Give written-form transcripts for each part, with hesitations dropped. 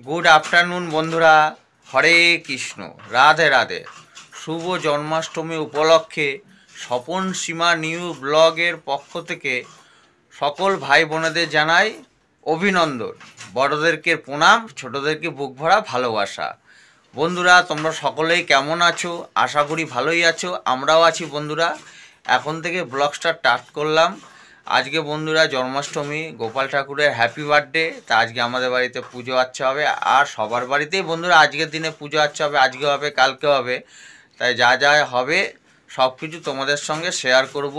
Good afternoon বন্ধুরা, হরে কৃষ্ণ, রাধে রাধে। শুভ জন্মাষ্টমী উপলক্ষে স্বপন সীমা new ব্লগের পক্ষ থেকে সকল ভাই বোনেদের জানাই অভিনন্দন। বড়দেরকে প্রণাম, ছোটদেরকে বুক ভরা ভালোবাসা। বন্ধুরা, তোমরা সকলেই কেমন আছো? আশা করি ভালোই আছো, আমরাও আছি বন্ধুরা। এখন থেকে ব্লগটা স্টার্ট করলাম। আজকে বন্ধুরা জন্মাষ্টমী, গোপাল ঠাকুরের হ্যাপি বার্থডে। তা আজকে আমাদের বাড়িতে পুজো আচ্ছা হবে, আর সবার বাড়িতেই বন্ধুরা আজকের দিনে পুজো আচ্ছা হবে, আজকে হবে, কালকে হবে। তাই যা যা হবে সব কিছু তোমাদের সঙ্গে শেয়ার করব।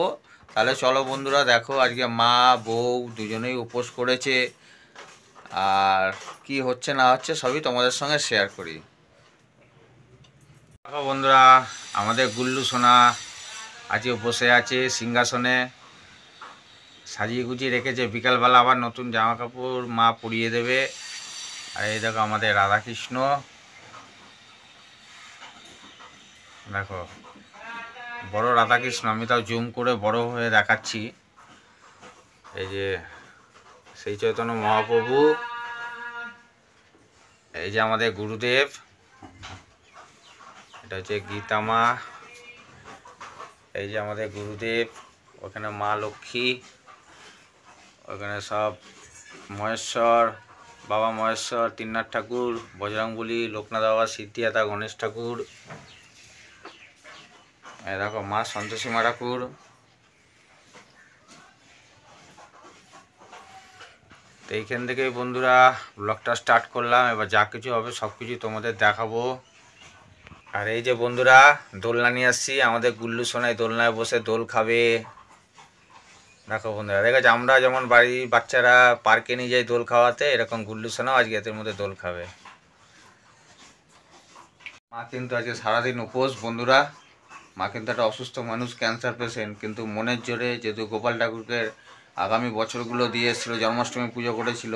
তাহলে চলো বন্ধুরা, দেখো আজকে মা বউ দুজনেই উপোস করেছে, আর কি হচ্ছে না হচ্ছে সবই তোমাদের সঙ্গে শেয়ার করি। দেখো বন্ধুরা, আমাদের গুল্লু সোনা আজকে বসে আছে সিংহাসনে, সাজিয়ে গুজিয়ে রেখেছে। বিকালবেলা আবার নতুন জামা কাপড় মা পরিয়ে দেবে। আর এই দেখো আমাদের রাধাকৃষ্ণ, দেখো বড় রাধাকৃষ্ণ, আমি তাও জুম করে বড় হয়ে দেখাচ্ছি। এই যে সেই চৈতন্য মহাপ্রভু, এই যে আমাদের গুরুদেব, এটা হচ্ছে গীতা মা, এই যে আমাদের গুরুদেব, ওখানে মা লক্ষ্মী, ওখানে সব মহেশ্বর, বাবা মহেশ্বর, তিননাথ ঠাকুর, বজরংবলী, লোকনাথ বাবা, সিদ্ধিদাতা, গণেশ ঠাকুর, এই দেখো মা সন্তোষী মা ঠাকুর। তো এইখান থেকেই বন্ধুরা ব্লগটা স্টার্ট করলাম। এবার যা কিছু হবে সব কিছু তোমাদের দেখাবো। আর এই যে বন্ধুরা দোলনা নিয়ে আসছি, আমাদের গুল্লু সোনাই দোলনায় বসে দোল খাবে। দেখো বন্ধুরা, দেখেছো আমরা যেমন বাড়ির বাচ্চারা পার্কে নিয়ে যাই দোল খাওয়াতে, এরকম গুল্লু সোনাও আজকে এদের মধ্যে দোল খাবে। মা কিন্তু আজকে সারাদিন উপোস বন্ধুরা। মা কিন্তু একটা অসুস্থ মানুষ, ক্যান্সার পেশেন্ট, কিন্তু মনের জোরে যেহেতু গোপাল ঠাকুরকে আগামী বছরগুলো দিয়ে এসেছিলো, জন্মাষ্টমী পুজো করেছিল,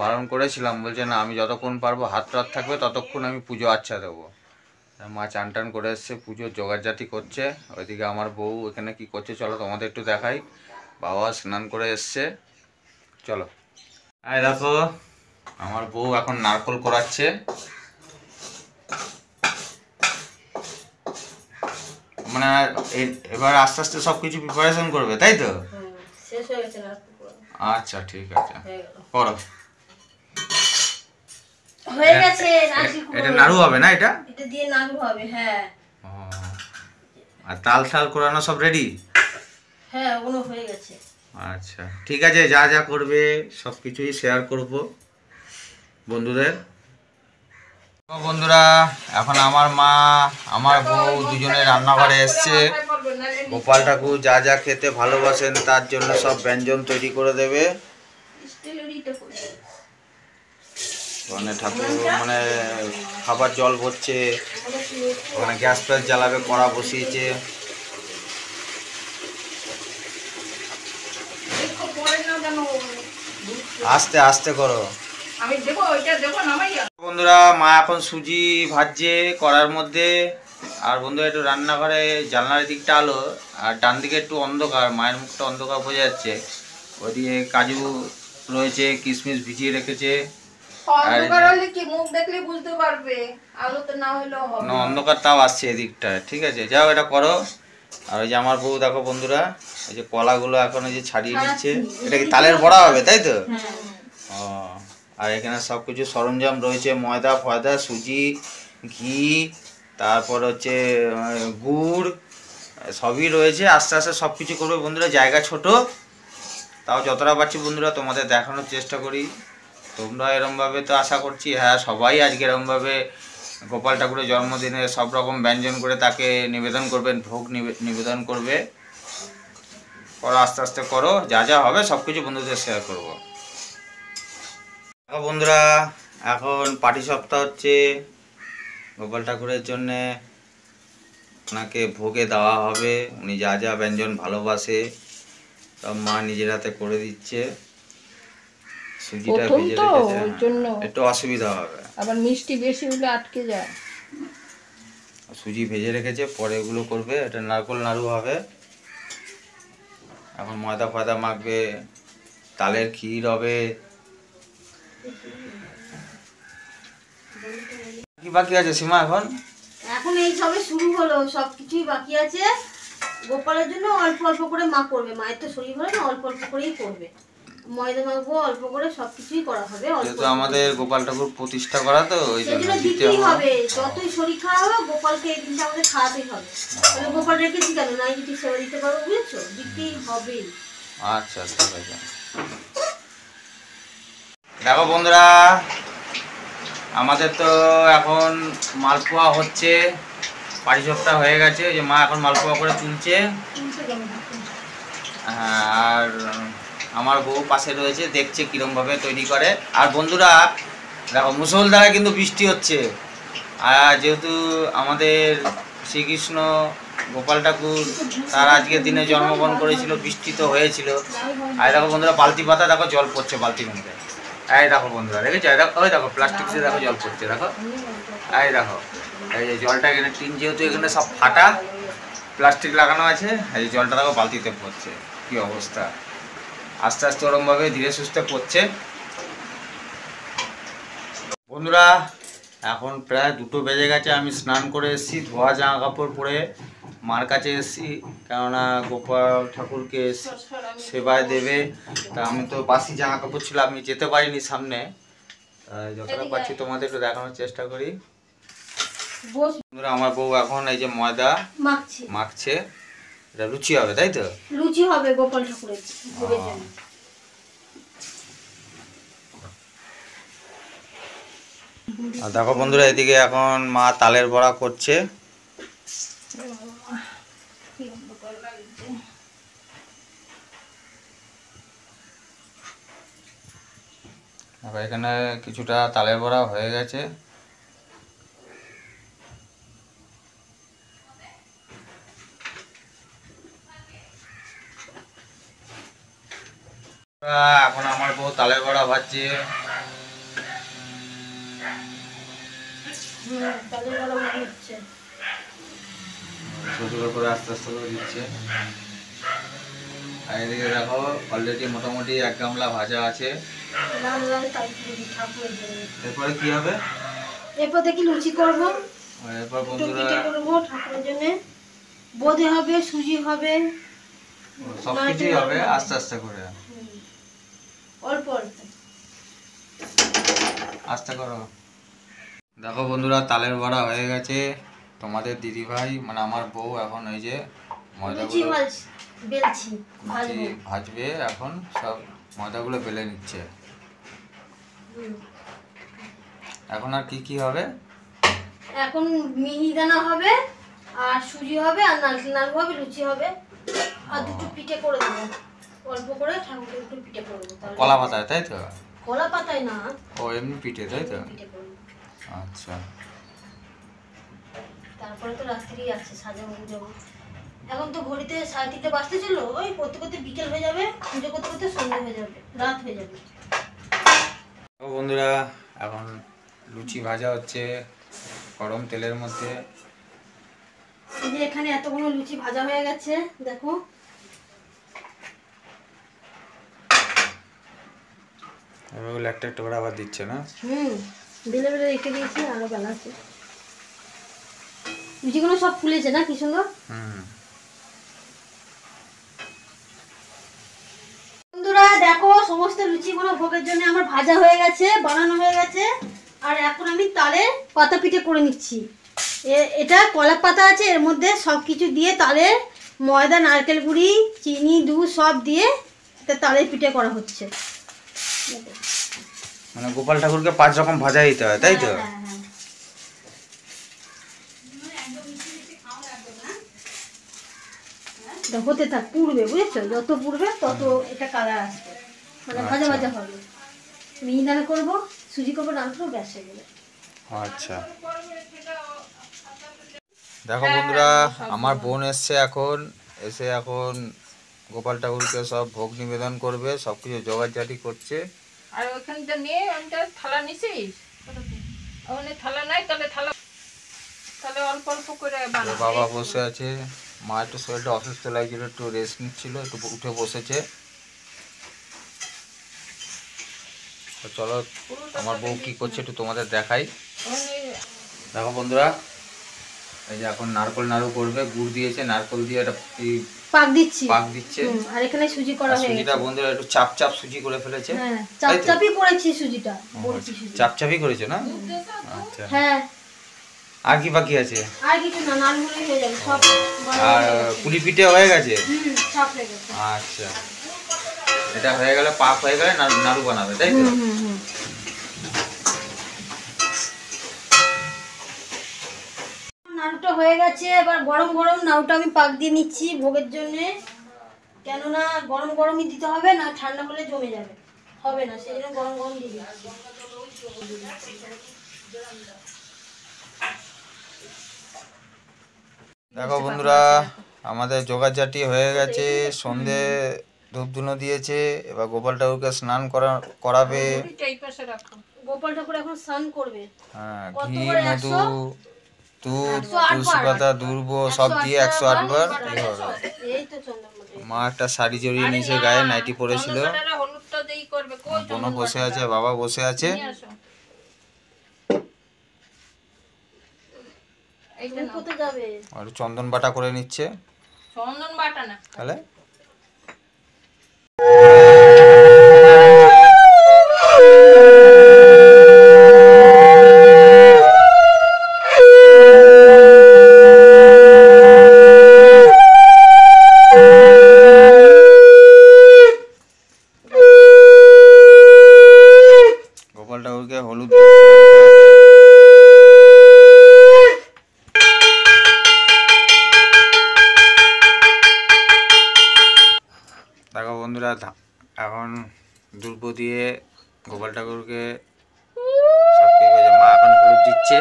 বারণ করেছিলাম, বলছে না আমি যতক্ষণ পারবো হাত রাত থাকবে ততক্ষণ আমি পুজো আচ্ছা দেবো। মা চান টান করে এসছে, পুজোর জোগাড়জাতি করছে। ওইদিকে আমার বউ এখানে কি করছে চলো তোমাদের একটু দেখাই। বাবা স্নান করে এসছে, চলো। এই দেখো আমার বউ এখন নারকোল করাচ্ছে। মানে এবার আস্তে আস্তে সব কিছু প্রিপারেশন করবে, তাই তো? শেষ হয়ে গেছে। আচ্ছা ঠিক আছে, করো। হয়ে গেছে। এটা নাড়ু হবে না? এটা দিয়ে নাড়ু হবে। হ্যাঁ। আর তাল ঠাল কোরানো সব রেডি? হ্যাঁ, ওগুলো হয়ে গেছে। আচ্ছা ঠিক আছে, যা যা করবে সব কিছুই শেয়ার করব বন্ধুদের। বন্ধুরা, এখন আমার মা আমার বউ দুজনে রান্নাঘরে এসছে। গোপাল ঠাকুর যা যা খেতে ভালোবাসেন তার জন্য সব ব্যঞ্জন তৈরি করে দেবে। ওখানে ঠাকুর মানে খাবার জল ভরছে, ওখানে গ্যাস ফ্যাস জ্বালাবে, কড়া বসিয়েছে। আস্তে আস্তে করো বন্ধুরা। মা এখন সুজি ভাজছে কড়ার মধ্যে। আর বন্ধুরা একটু রান্নাঘরে জানলার দিকটা আলো, আর ডান দিকে একটু অন্ধকার, মায়ের মুখটা অন্ধকার বোঝা যাচ্ছে। ওইদিকে কাজু রয়েছে, কিশমিশ ভিজিয়ে রেখেছে। অন্ধকার তাও আসছে এদিকটায়, ঠিক আছে যাও এটা করো। আর ওই যে আমার বউ দেখো বন্ধুরা, এই যে কলাগুলো এখন এই যে ছাড়িয়ে নিচ্ছে। এটা কি তালের বড়া হবে, তাই তো? ও, আর এখানে সব কিছু সরঞ্জাম রয়েছে, ময়দা ফয়দা, সুজি, ঘি, তারপর হচ্ছে গুড়, সবই রয়েছে। আস্তে আস্তে সব কিছু করবে বন্ধুরা, জায়গা ছোট, তাও যতটা পারছি বন্ধুরা তোমাদের দেখানোর চেষ্টা করি। তোমরা এরমভাবে তো আশা করছি, হ্যাঁ সবাই আজকে এরমভাবে গোপাল ঠাকুরের জন্মদিনে সব রকম ব্যঞ্জন করে তাকে নিবেদন করবেন, ভোগ নিবেদন করবে। করো আস্তে আস্তে করো, যা যা হবে সব কিছু বন্ধুদের শেয়ার করবো। বন্ধুরা এখন পাটি সপ্তাহ হচ্ছে, গোপাল ঠাকুরের জন্যে ওনাকে ভোগে দেওয়া হবে। উনি যা যা ব্যঞ্জন ভালোবাসে সব মা নিজের হাতে করে দিচ্ছে। সুজিটা ভেজে রেখেছে, একটু অসুবিধা হবে, আবার মিষ্টি বেশি হলে আটকে যায়। সুজি ভেজে রেখেছে, পরে এগুলো করবে। এটা নারকোল নাড়ু হবে। এখন ময়দা ফয়দা মাখবে, তালের ক্ষীর হবে। কি বাকি আছে সীমা এখন? এখন এই সবে শুরু হলো, সবকিছুই বাকি আছে। গোপালের জন্য অল্প অল্প করে মা করবে, মায়ের তো শরীর ভালো না, অল্প অল্প করেই করবে। ময়দা মাখবো, অল্প করে সবকিছুই করা হবে। যেহেতু আমাদের গোপাল ঠাকুর প্রতিষ্ঠা করা, তো ওই জন্য দিতেই হবে। যতই শরীর খারাপ হবে, গোপালকে এই দিনটা আমাদের খাওয়াতেই হবে। তাহলে গোপাল রেখেছি কেন, নাই যদি সেবা দিতে পারবো, বুঝেছো? দিতেই হবে। আচ্ছা ঠিক আছে। দেখো বন্ধুরা, আমাদের তো এখন মালপোয়া হচ্ছে, পাটিসাপটা হয়ে গেছে, যে মা এখন মালপোয়া করে তুলছে। হ্যাঁ, আর আমার বউ পাশে রয়েছে, দেখছে কীরমভাবে তৈরি করে। আর বন্ধুরা দেখো, মুষলধারে কিন্তু বৃষ্টি হচ্ছে। আর যেহেতু আমাদের শ্রীকৃষ্ণ গোপাল ঠাকুর তার আজকের দিনে জন্মগ্রহণ করেছিল, বৃষ্টি তো হয়েছিল। আর দেখো বন্ধুরা, বালতি পাতা দেখো জল পড়ছে বালতির মধ্যে। এই দেখো বন্ধুরা, দেখেছো? ওই দেখো প্লাস্টিক দিয়ে দেখো জল পড়ছে, দেখো। এই দেখো, এই যে জলটা এখানে টিন, যেহেতু এখানে সব ফাটা প্লাস্টিক লাগানো আছে, এই জলটা দেখো বালতিতে পড়ছে। কি অবস্থা! আস্তে আস্তে ওরমভাবে ধীরে সুস্থে পড়ছে। বন্ধুরা এখন প্রায় 2টো বেজে গেছে, আমি স্নান করে এসেছি, ধোয়া জামা কাপড় পরে মার কাছে এসেছি, কেননা গোপাল ঠাকুরকে সেবায় দেবে। তা আমি তো বাসি জামা কাপড় ছিল, আমি যেতে পারিনি সামনে, যতটা পারছি তোমাদের একটু দেখানোর চেষ্টা করি। বন্ধুরা আমার বউ এখন এই যে ময়দা মাখছে, এটা লুচি হবে, তাই তো? লুচি হবে গোপাল ঠাকুরের ভোগের জন্য। আর দেখো বন্ধুরা, এদিকে এখন মা তালের বড়া করছে। এখানে কিছুটা তালের বড়া হয়ে গেছে। এখন আমার বউ তালের বড়া ভাজছে। করে আস্তে আস্তে করে দিচ্ছে। আর এদিকে দেখো অলরেডি মোটামুটি 1 গামলা ভাজা আছে। এরপরে কি হবে? এরপর দেখি লুচি করবো, এরপর বন্ধুরা করবো ঠাকুরের জন্য। বোঁদে হবে, সুজি হবে, সবকিছুই হবে আস্তে আস্তে করে, অল্প অল্প আস্তে করো। দেখো বন্ধুরা, তালের বড়া হয়ে গেছে। তোমাদের দিদি ভাই মানে আমার বউ এখন এই যে ময়দাগুলো ভাজবে, এখন সব ময়দাগুলো বেলে নিচ্ছে। এখন আর কি কি হবে? এখন মিহিদানা হবে, আর সুজি হবে, আর নারকেল নাড়ু হবে, লুচি হবে, আর 2টো পিঠে করে দেবো অল্প করে, ঠাকুরকে 2টো পিঠে করে দেবো। কলা পাতায়, তাই তো? কলা পাতায় না, ও এমনি পিঠে, তাই তো? আচ্ছা, তারপরে তো রাত্রি আছে, সাজাবো গুজাবো। এখন তো ঘড়িতে 3:30 বাজতে ছিল, ওই করতে করতে বিকেল হয়ে যাবে, পুজো করতে করতে সন্ধ্যা হয়ে যাবে, রাত হয়ে যাবে। বন্ধুরা এখন লুচি ভাজা হচ্ছে গরম তেলের মধ্যে। এই যে এখানে এতগুলো লুচি ভাজা হয়ে গেছে, দেখো। এগুলো একটা একটা করে আবার দিচ্ছে না? বেলে বেলে রেখে দিয়েছি, আরো বেলা আছে। লুচিগুলো সব ফুলেছে না, কি সুন্দর। বন্ধুরা দেখো, সমস্ত লুচিগুলো ভোগের জন্য আমার ভাজা হয়ে গেছে, বানানো হয়ে গেছে। আর এখন আমি তালের পাতা পিঠে করে নিচ্ছি। এটা কলা পাতা আছে, এর মধ্যে সব কিছু দিয়ে তালের ময়দা, নারকেল গুঁড়ি, চিনি, দুধ সব দিয়ে এটা তালের পিঠে করা হচ্ছে। মানে গোপাল ঠাকুরকে 5 রকম ভাজা দিতে হয়, তাই তো? হতে থাক, পুড়বে, বুঝেছো? যত পুড়বে তত এটা কালার আসবে, মানে ভাজা ভাজা হবে। মিহিদানা করবো, সুজি করবো, নাড়বো, ব্যাস হয়ে গেলে। আচ্ছা দেখো বন্ধুরা, আমার বোন এসছে, এখন এসে এখন গোপাল ঠাকুরকে সব ভোগ নিবেদন করবে, সবকিছু জোগাড়জাটি করছে। আর ওখানটা নিয়ে ওখানটা থালা নিছিস? ওখানে থালা নাই, তাহলে অল্প অল্প করে বানাবো। বাবা বসে আছে, মা একটু শরীরটা অসুস্থ লাগছিল, একটু রেস্ট নিচ্ছিল, একটু উঠে বসেছে। তো চলো পুরোটা আমার বউ কি করছে একটু তোমাদের দেখাই। ওই দেখো বন্ধুরা, এই যে এখন নারকল নাড়ু করবে, গুড় দিয়েছে, নারকল দিয়ে একটা পাক দিচ্ছি। পাক দিচ্ছে। আর এখানে সুজি আর করা হয়ে সুজিটা গেছে। বন্ধুরা একটু চাপ চাপ সুজি করে ফেলেছে। হ্যাঁ, তাই তো? চাপচাপই করেছি সুজিটা, ও, বলছি সুজি। চাপচাপই করেছে না? আচ্ছা, হ্যাঁ, আর কি বাকি আছে? আর কিছু না, নাড়ুগুলোই হয়ে যাবে সব। আর পুলি পিঠে হয়ে গেছে? সব হয়ে গেছে। আচ্ছা, এটা হয়ে গেলে, পাক হয়ে গেলে নাড়ু বানাবে, তাই তো? নাড়ুটা হয়ে গেছে, এবার গরম গরম নাড়ুটা আমি পাক দিয়ে নিচ্ছি ভোগের জন্য। কেননা গরম গরমই দিতে হবে, না ঠান্ডা হলে জমে যাবে, হবে না, সেই জন্য গরম গরম দিয়ে দিচ্ছি। দেখো বন্ধুরা, আমাদের জোগাড়জাটি হয়ে গেছে, সন্ধে ধূপধুনো দিয়েছে, এবার গোপাল ঠাকুরকে স্নান করাবে। এই পাশে রাখো। গোপাল ঠাকুর এখন স্নান করবে। হ্যাঁ, কত ঘি, করে? মধু, 100? দুধ, 108 তুলসী বার। পাতা, দুর্ব সব দিয়ে 108 বার এই হবে। এই তো চন্দনমতি। মা একটা শাড়ি জড়িয়ে নিয়েছে, গায়ে নাইটি পরেছিল। চন্দনবাটাটা হলুদটা দিয়েই করবে। কই বোনও বসে আছে, বাবা বসে আছে। নিয়ে আসো। এইটা তুমি নাও। কোথায় যাবে? আর চন্দন বাটা করে নিচ্ছে চন্দন বাটা না। তাহলে। গোপাল ঠাকুরকে হলুদ দেখো বন্ধুরা, এখন দুর্ব দিয়ে গোপাল ঠাকুরকে সব ঠিক হয়েছে। মা এখন হলুদ দিচ্ছে।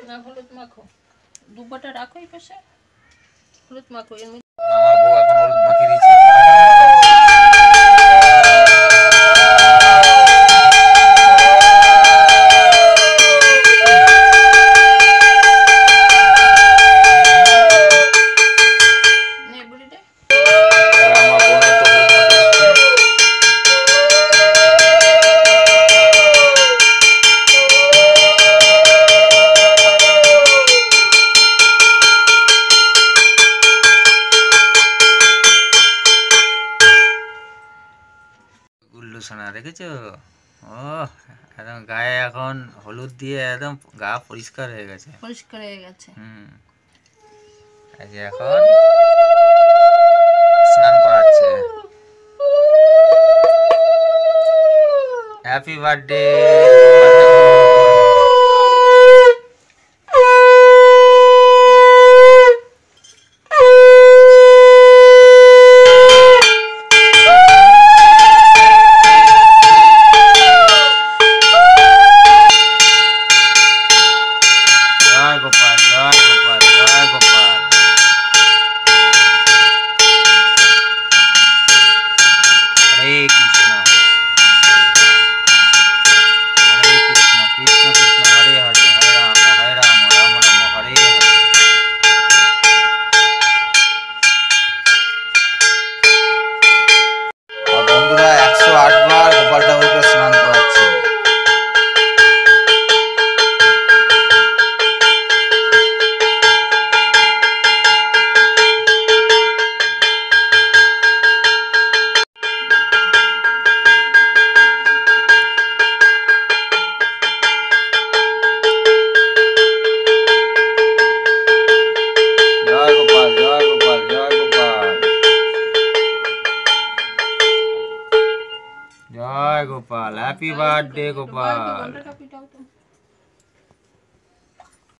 না, হলুদ মাখো। দুবাটা রাখো এই পাশে। হলুদ মাখো এর মধ্যে। আমার বউ এখন হলুদ মাখিয়ে দিচ্ছে। নে বুড়িটা। এবার আমার বোন একটু হলুদ মাখিয়ে দিচ্ছে। গুল্লু সোনা দেখেছো? ও, একদম গায়ে এখন হলুদ দিয়ে একদম গা পরিষ্কার হয়ে গেছে। পরিষ্কার হয়ে গেছে। এই যে এখন স্নান করাচ্ছে। Happy birthday. জয় গোপাল, জয় গোপাল, জয় গোপাল। হরে কৃষ্ণ, হরে কৃষ্ণ, কৃষ্ণ কৃষ্ণ হরে হরে, হরে রাম, রাম রাম, হরে হরে। আর বন্ধুরা 108 বার গোপাল ঠাকুরকে স্নান করাচ্ছে। জয় গোপাল, জয় গোপাল, জয় গোপাল, জয় গোপাল। Happy birthday Gopal. ঘন্টাটা পিটাও তো।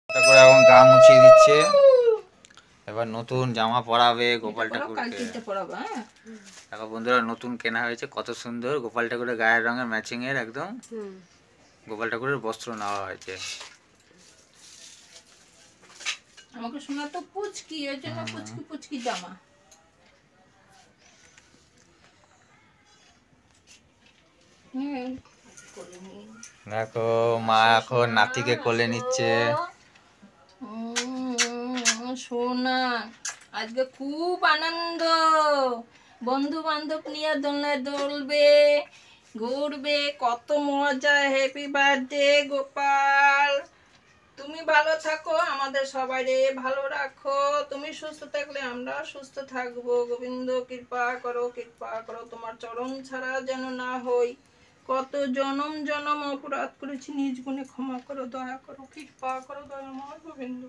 তারপরে এখন গা মুছিয়ে দিচ্ছে। এবার নতুন জামা পরাবে গোপাল এটা পরাও, ঠাকুরকে। কালচিতে পরাবো, হ্যাঁ? দেখো বন্ধুরা, নতুন কেনা হয়েছে, কত সুন্দর গোপাল ঠাকুরের গায়ের রঙের ম্যাচিং এর একদম গোপাল ঠাকুরের বস্ত্র নেওয়া হয়েছে। আমাকে শোনা তো পুচকি, ওই জন্য পুচকি পুচকি জামা। করে নিই। দেখো মা এখন নাতিকে কোলে নিচ্ছে। সোনা, আজকে খুব আনন্দ। বন্ধু বান্ধব নিয়ে দোলনায় দোলবে, ঘুরবে, কত মজা। Happy birthday Gopal. তুমি ভালো থাকো, আমাদের সবাই ভালো রাখো। তুমি সুস্থ থাকলে আমরা সুস্থ থাকবো। গোবিন্দ কৃপা করো, কৃপা করো, তোমার চরণ ছাড়া যেন না হই। কত জনম জনম অপরাধ করেছি, নিজ গুণে ক্ষমা করো, দয়া করো, কৃপা করো, দয়াময় গোবিন্দ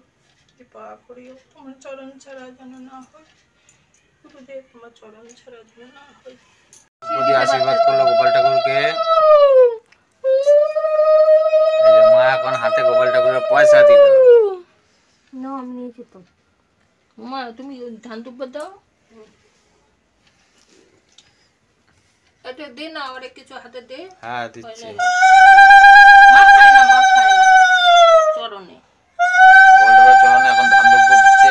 কৃপা করিও। তোমার চরণ ছাড়া যেন না হয়। গুরুদেব, তোমার চরণ ছাড়া যেন না হয়। প্রতি আশীর্বাদ করলো গোপাল ঠাকুরকে। এই যে মা এখন হাতে গোপাল ঠাকুরের পয়সা দিল। না আমি নিয়েছি তো। মা তুমি ধান দুব্বা দাও। এটা দে না, আর কিছু হাতে দে। হ্যাঁ দিচ্ছি। মাথায় না, মাথায় না, চরণে। গোপাল ঠাকুরের চরণে এখন ধান দ্রব্য দিচ্ছে।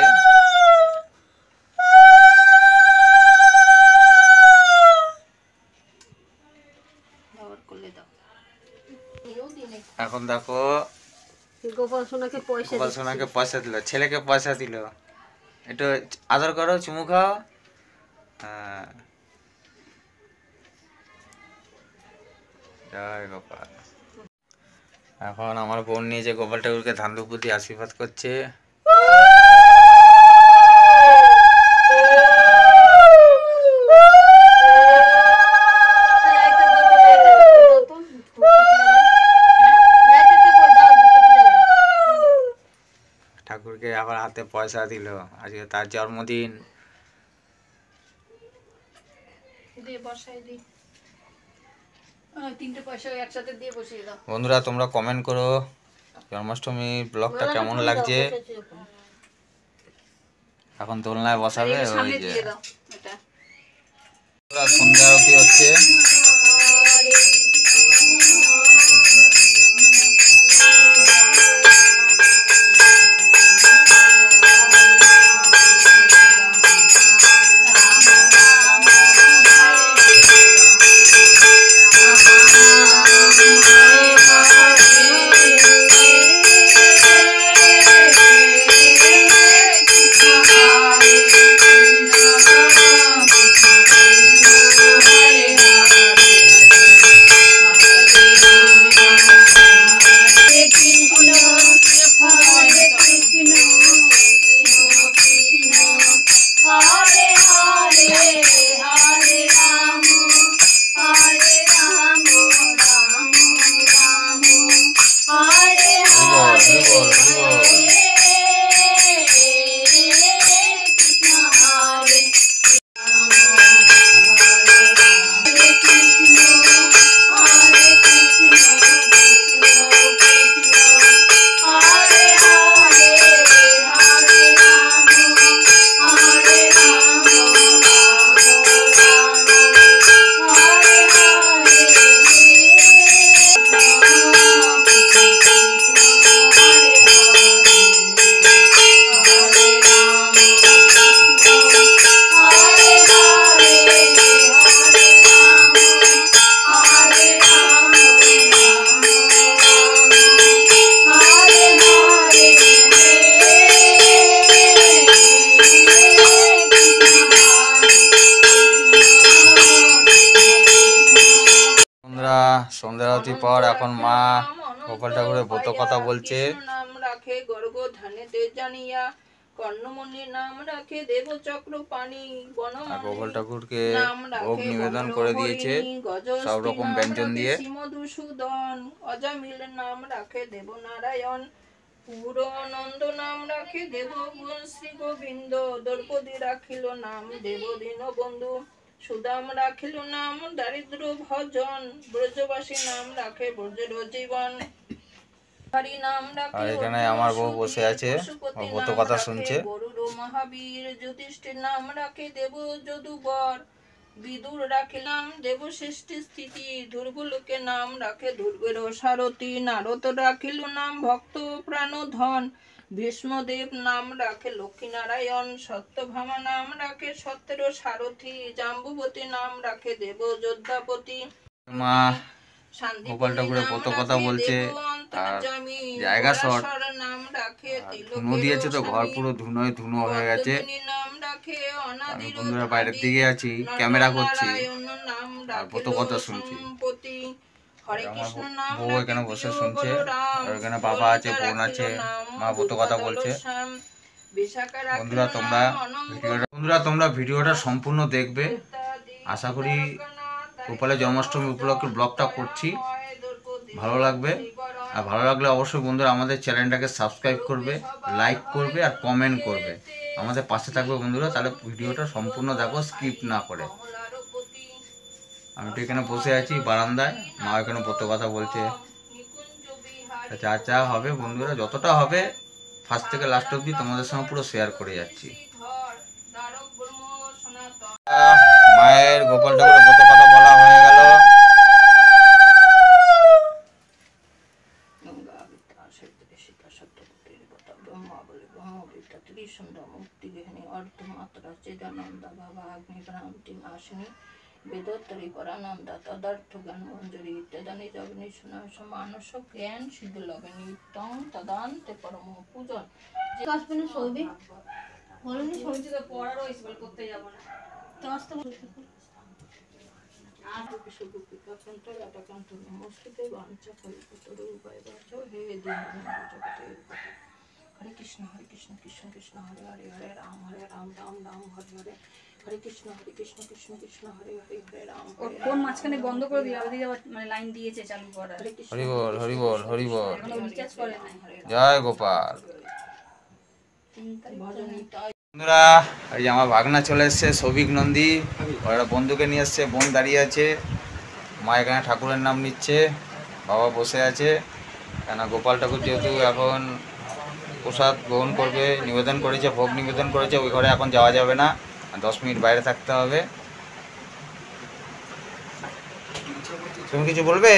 বাবার কোলে দাও। এও দিনে এখন দেখো গোপাল সোনাকে পয়সা গোপাল সোনাকে পয়সা দিল, ছেলেকে পয়সা দিল। একটু আদর করো, চুমু খাও। হ্যাঁ, জয় গোপাল। এখন আমার বোন নিয়ে যে গোপাল ঠাকুরকে ধান দুপুর দিয়ে আশীর্বাদ করছে। ঠাকুরকে আবার হাতে পয়সা দিল, আজকে তার জন্মদিন। দে, বসাই দি। তিনটে পয়সা একসাথে দিয়ে বসিয়ে দাও। বন্ধুরা তোমরা কমেন্ট করো জন্মাষ্টমী ব্লগটা কেমন লাগছে। এখন দোলনায় বসাবে। ওই সামনে যে দিয়ে দাও এটা। সন্ধ্যা আরতি হচ্ছে। সন্ধ্যা আরতির পর এখন মা গোপাল ঠাকুরের ব্রত কথা বলছে। নাম রাখে গর্গ ধানেতে জানিয়া, কর্ণমণি নাম রাখে দেব চক্র পানি, আর গোপাল ঠাকুরকে ভোগ নিবেদন করে দিয়েছে সব রকম ব্যঞ্জন দিয়ে। মধুসূদন অজামিল নাম রাখে দেব নারায়ণ, পুরনন্দ নাম রাখে দেব শ্রী গোবিন্দ, দ্রৌপদী রাখিল নাম দেব দীনবন্ধু, সুদাম রাখিল নাম দারিদ্র ভজন, ব্রজবাসী নাম রাখে ব্রজের জীবন। আর এখানে আমার বউ বসে আছে, ব্রত কথা শুনছে। গরুর মহাবীর, যুধিষ্ঠির নাম রাখে দেব যদুবর, বিদুর রাখিলাম দেব সৃষ্টি স্থিতি, ধ্রুবলোকে নাম রাখে ধ্রুবের সারথী, নারদ রাখিল নাম ভক্ত প্রাণধন, ভীষ্মদেব নাম রাখে লক্ষ্মীনারায়ণ, সত্যভামা নাম রাখে সত্যের সারথী, জাম্বুবতী নাম রাখে দেব যোদ্ধাপতি। মা গোপাল ঠাকুরের কত কথা বলছে, আর জায়গা শর্ট, ধুনো দিয়েছে তো ঘর পুরো ধুনোয় ধুনো হয়ে গেছে। আমি বন্ধুরা বাইরের দিকে আছি, ক্যামেরা করছি আর কত কথা শুনছি। আমার বউ এখানে বসে শুনছে, আর এখানে বাবা আছে, বোন আছে, মা কত কথা বলছে। বন্ধুরা তোমরা ভিডিওটা সম্পূর্ণ দেখবে। আশা করি গোপালের জন্মাষ্টমী উপলক্ষে ব্লগটা করছি, ভালো লাগবে। আর ভালো লাগলে অবশ্যই বন্ধুরা আমাদের চ্যানেলটাকে সাবস্ক্রাইব করবে, লাইক করবে আর কমেন্ট করবে, আমাদের পাশে থাকবে বন্ধুরা। তাহলে ভিডিওটা সম্পূর্ণ দেখো, স্কিপ না করে। আমি তো এখানে বসে আছি বারান্দায়, মা এখানে কত কথা বলছে। যা যা হবে বন্ধুরা, যতটা হবে ফার্স্ট থেকে লাস্ট অবধি তোমাদের সঙ্গে পুরো শেয়ার করে যাচ্ছি। মায়ের গোপাল ঠাকুরের কত কথা বলা হয়ে গেল। বেদোত্তরী পরানন্দা তদার্থ জ্ঞান মঞ্জুরি ইত্যাদি জগনী মানস জ্ঞান সিদ্ধ লগে নিত্যং তদান্তে পরম পূজন। হরে কৃষ্ণ কৃষ্ণ কৃষ্ণ হরে হরে, হরে রাম রাম রাম হরে হরে, হরে কৃষ্ণ কৃষ্ণ কৃষ্ণ হরে হরে, হরে রাম। ওর ফোন মাঝখানে বন্ধ করে দিয়ে মানে লাইন দিয়েছে চালু করা। হরি বল হরি বল হরি বল, রিচার্জ করে নাই। জয় গোপাল। বন্ধুরা এই যে আমার ভাগনা চলে এসছে, সৌভিক নন্দী, ওর বন্ধুকে নিয়ে এসছে, বোন দাঁড়িয়ে আছে, মা এখানে ঠাকুরের নাম নিচ্ছে, বাবা বসে আছে। কেন গোপাল ঠাকুর যেহেতু এখন প্রসাদ গ্রহণ করবে, নিবেদন করেছে, ভোগ নিবেদন করেছে, ওই ঘরে এখন যাওয়া যাবে না, 10 মিনিট বাইরে থাকতে হবে। তুমি কিছু বলবে?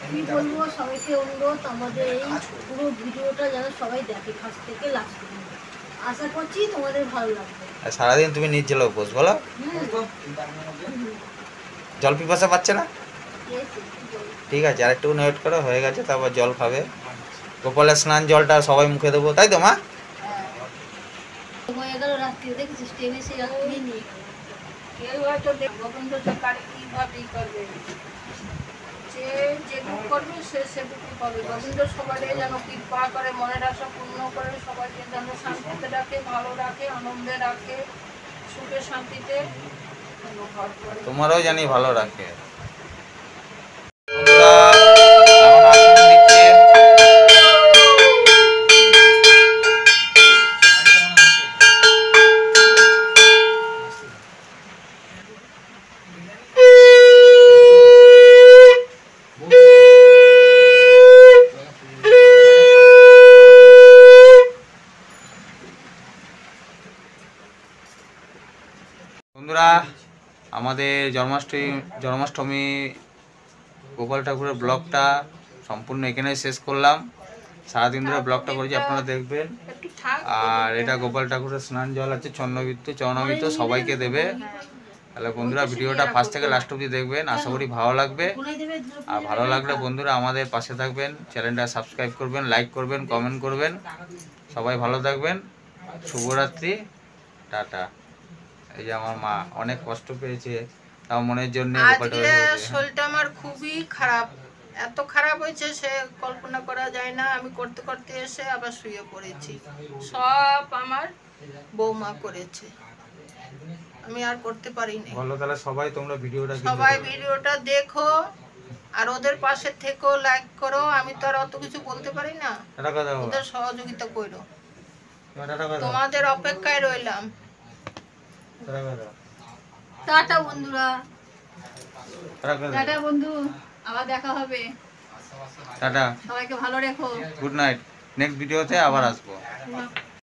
আমি বলবো সবাইকে অনুরোধ, আমাদের এই পুরো ভিডিওটা যেন সবাই দেখে ফার্স্ট থেকে লাস্ট পর্যন্ত। আশা করছি তোমাদের ভালো লাগবে। আর সারাদিন তুমি নির্জলা উপোস, বলো জল পিপাসা পাচ্ছে না? ঠিক আছে, আর একটু ওয়েট করো, হয়ে গেছে, তারপর জল খাবে। গোপালের স্নান জলটা সবাই মুখে দেবো, তাই তো মা? হয়ে গেল রাত্রি, দেখেছিস ট্রেনে সেই রাত্রি নিয়ে গেল। কেউ হয়তো গোবিন্দ সরকারি কিভাবেই করবে, যে যেটুকু করবে সে সেটুকু পাবে। গোবিন্দ সবাই যেন কৃপা করে, মনের আশা পূর্ণ করে, সবাইকে যেন শান্তিতে রাখে, ভালো রাখে, আনন্দে রাখে, সুখে শান্তিতে ঘর করে। তোমারও জানি ভালো রাখে। বন্ধুরা আমাদের জন্মাষ্টমী গোপাল ঠাকুরের ব্লগটা সম্পূর্ণ এখানে শেষ করলাম। সারাদিন ধরে ব্লগটা করেছি, আপনারা দেখবেন। আর এটা গোপাল ঠাকুরের স্নান জল আছে, চরণামৃত সবাইকে দেবে। তাহলে বন্ধুরা ভিডিওটা ফার্স্ট থেকে লাস্ট অবধি দেখবেন, আশা করি ভালো লাগবে। আর ভালো লাগলে বন্ধুরা আমাদের পাশে থাকবেন, চ্যানেলটা সাবস্ক্রাইব করবেন, লাইক করবেন, কমেন্ট করবেন। সবাই ভালো থাকবেন, শুভরাত্রি, টাটা। এই যে আমার মা অনেক কষ্ট পেয়েছে, তাও মনের জন্য শরীরটা আমার খুবই খারাপ, এত খারাপ হয়েছে সে কল্পনা করা যায় না। আমি করতে করতে এসে আবার শুয়ে পড়েছি, সব আমার বৌমা করেছে, আমি আর করতে পারিনি। ভালো, তাহলে সবাই তোমরা ভিডিওটা দেখো আর ওদের পাশে থেকো, লাইক করো। আমি তো আর অত কিছু বলতে পারি না, ওদের সহযোগিতা করো। তোমাদের অপেক্ষায় রইলাম। টাটা বন্ধুরা, টাটা বন্ধু, আবার দেখা হবে। টাটা, সবাইকে ভালো রেখো। Good night. নেক্সট ভিডিওতে আবার আসবো।